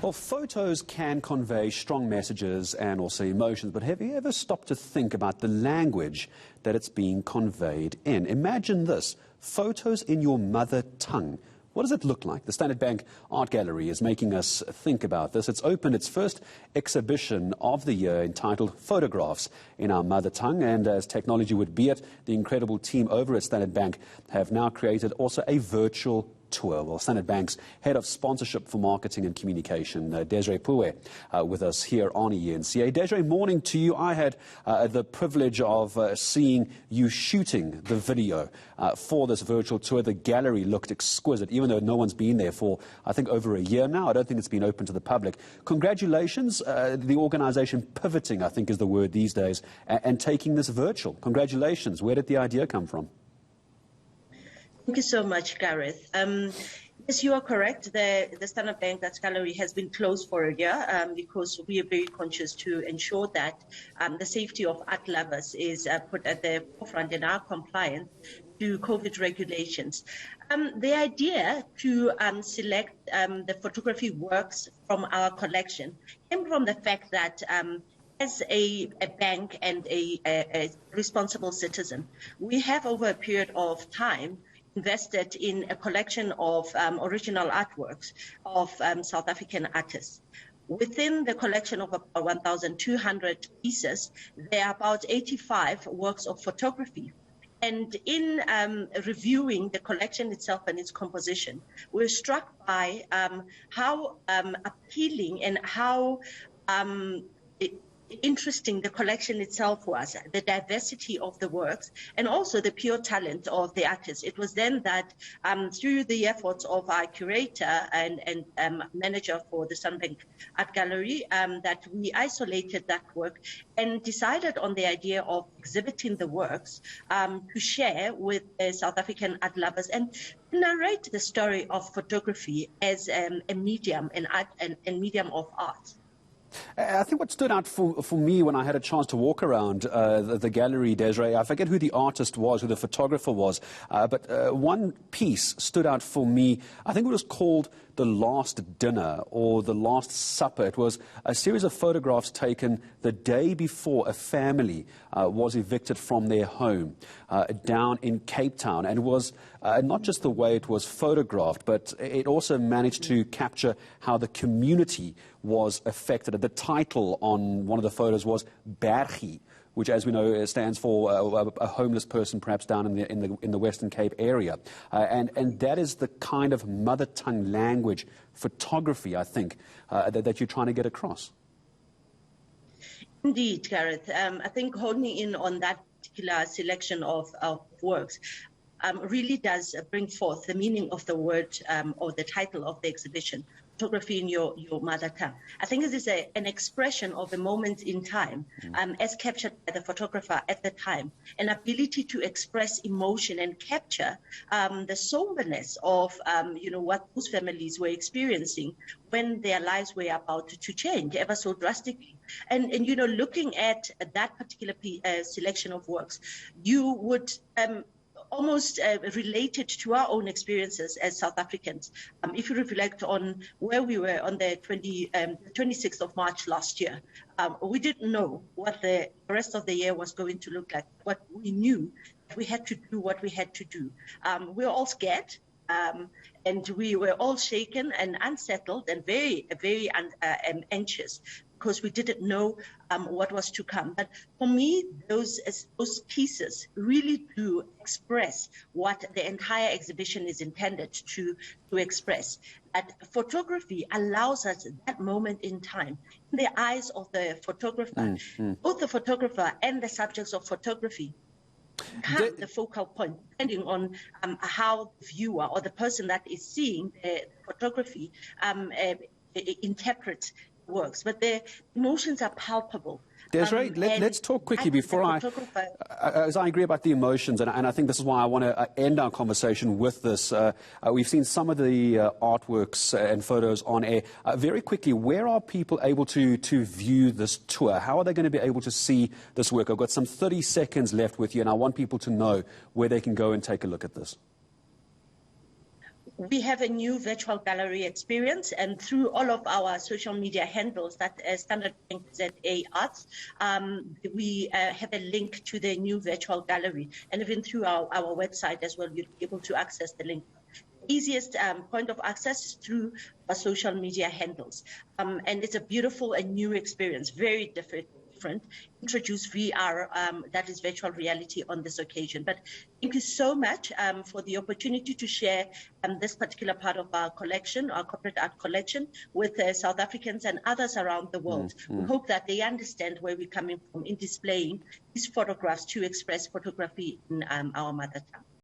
Well, photos can convey strong messages and also emotions, but have you ever stopped to think about the language that it's being conveyed in? Imagine this, photos in your mother tongue. What does it look like? The Standard Bank Art Gallery is making us think about this. It's opened its first exhibition of the year entitled Photographs in Our Mother Tongue. And as technology would be it, the incredible team over at Standard Bank have now created also a virtual tour. Well, Standard Bank's Head of Sponsorship for Marketing and Communication, Desiree Pouet, with us here on ENCA. Desiree, morning to you. I had the privilege of seeing you shooting the video for this virtual tour. The gallery looked exquisite, even though no one's been there for, I think, over a year now. I don't think it's been open to the public. Congratulations. The organisation pivoting, I think is the word these days, and taking this virtual. Congratulations. Where did the idea come from? Thank you so much, Gareth. Yes, you are correct. The Standard Bank Art Gallery has been closed for a year because we are very conscious to ensure that the safety of art lovers is put at the forefront in our compliance to COVID regulations. The idea to select the photography works from our collection came from the fact that as a bank and a responsible citizen, we have over a period of time invested in a collection of original artworks of South African artists. Within the collection of about 1,200 pieces, there are about 85 works of photography. And in reviewing the collection itself and its composition, we're struck by how appealing and how interesting the collection itself was, the diversity of the works, and also the pure talent of the artists. It was then that through the efforts of our curator and manager for the Standard Bank Art Gallery, that we isolated that work and decided on the idea of exhibiting the works to share with South African art lovers and narrate the story of photography as a medium, an art and medium of art. I think what stood out for me when I had a chance to walk around the gallery, Desiree, I forget who the artist was, who the photographer was, but one piece stood out for me. I think it was called The Last Dinner or The Last Supper. It was a series of photographs taken the day before a family was evicted from their home down in Cape Town. And it was not just the way it was photographed, but it also managed to capture how the community was affected. The title on one of the photos was Bergie, which, as we know, stands for a homeless person, perhaps down in the Western Cape area. And that is the kind of mother tongue language photography, I think, that you're trying to get across. Indeed, Gareth. I think honing in on that particular selection of works really does bring forth the meaning of the word or the title of the exhibition, photography in your mother tongue. I think this is an expression of a moment in time, as captured by the photographer at the time, an ability to express emotion and capture the somberness of what those families were experiencing when their lives were about to change ever so drastically. And looking at that particular selection of works, you would almost related to our own experiences as South Africans. If you reflect on where we were on the 26th of March last year, we didn't know what the rest of the year was going to look like, but we knew we had to do what we had to do. We were all scared. And we were all shaken and unsettled and very, very anxious because we didn't know what was to come. But for me, those pieces really do express what the entire exhibition is intended to express. That photography allows us that moment in time, in the eyes of the photographer, both the photographer and the subjects of photography, the focal point, depending on how the viewer or the person that is seeing the photography interprets works. But the emotions are palpable. Desiree, let's talk quickly before as I agree about the emotions, and I think this is why I want to end our conversation with this. We've seen some of the artworks and photos on air. Very quickly, where are people able to view this tour? How are they going to be able to see this work? I've got some 30 seconds left with you, and I want people to know where they can go and take a look at this. We have a new virtual gallery experience, and through all of our social media handles, that Standard Bank ZA Arts, we have a link to the new virtual gallery, and even through our website as well, you'll be able to access the link. Easiest point of access is through our social media handles, and it's a beautiful and new experience, very different. Introduce VR, that is virtual reality, on this occasion. But thank you so much for the opportunity to share this particular part of our collection, our corporate art collection, with South Africans and others around the world. We hope that they understand where we're coming from in displaying these photographs to express photography in our mother tongue.